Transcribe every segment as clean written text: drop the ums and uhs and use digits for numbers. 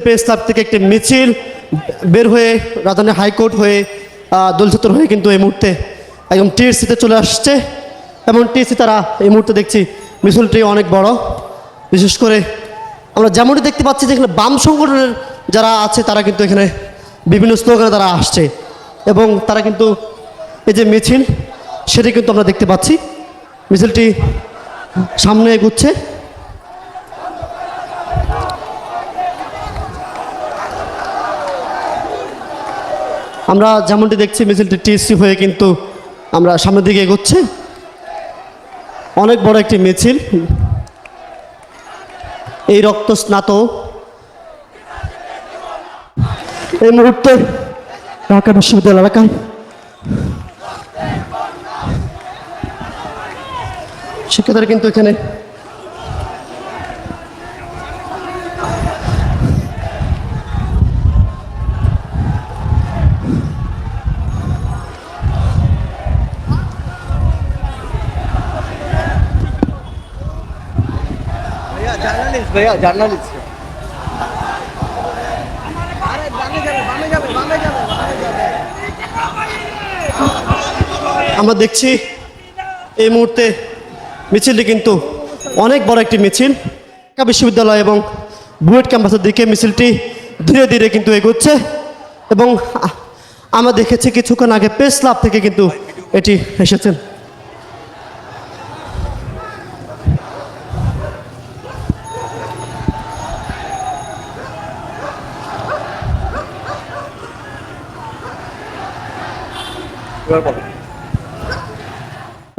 Press club থেকে একটি মিছিল বের হয়ে রাজধানী হাইকোর্ট হয়ে দোলচত্বর হয়ে কিন্তু এই মুহূর্তে একদম টিএসসিতে চলে আসছে এবং টিএসসি তারা এই মুহূর্তে দেখছি মিছিলটি অনেক বড়। বিশেষ করে আমরা যেমনটি দেখতে পাচ্ছি যে এখানে বাম সংগঠনের যারা আছে তারা কিন্তু এখানে বিভিন্ন স্লোগানে তারা আসছে এবং তারা কিন্তু এই যে মিছিল সেটি কিন্তু আমরা দেখতে পাচ্ছি মিছিলটি সামনে এগুচ্ছে। আমরা যেমনটি দেখছি মিছিলটি টিএসসি হয়ে কিন্তু আমরা সামনের দিকে এগোচ্ছে, অনেক বড় একটি মিছিল। এই রক্ত স্নাত এই মুহূর্তে ঢাকা বিশ্ববিদ্যালয় এলাকায় শিক্ষার্থীরা কিন্তু এখানে भैया जर्नलिस्ट আমরা দেখছি এই মুহূর্তে মিছিলটি কিন্তু অনেক বড় একটি মিছিল। ঢাকা বিশ্ববিদ্যালয় এবং বুয়েট ক্যাম্পাসের দিকে মিছিলটি ধীরে ধীরে কিন্তু এগোচ্ছে এবং আমরা দেখেছি কিছুক্ষণ আগে প্রেস ক্লাব থেকে কিন্তু এটি এসেছেন।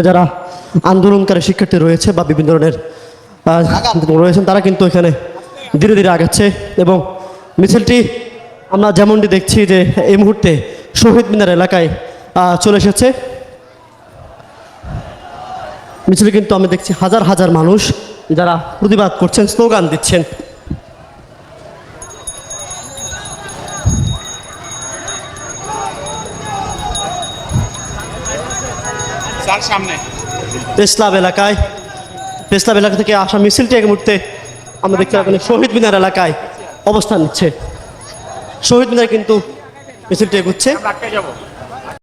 যারা আন্দোলনকারী শিক্ষার্থী রয়েছে বা বিভিন্ন ধরনের রয়েছেন তারা কিন্তু এখানে ধীরে ধীরে আগাচ্ছে এবং মিছিলটি আমরা যেমনটি দেখছি যে এই মুহূর্তে শহীদ মিনার এলাকায় চলে এসেছে। মিছিলে কিন্তু আমি দেখছি হাজার হাজার মানুষ যারা প্রতিবাদ করছেন, স্লোগান দিচ্ছেন। सामने প্রেস ক্লাব এলাকা থেকে আসা মিছিলটি এক মুহূর্তে আমরা দেখতে পাবেন শহীদ মিনার এলাকায় অবস্থান নিচ্ছে। শহীদ মিনার কিন্তু মিছিলটি এগুচ্ছে।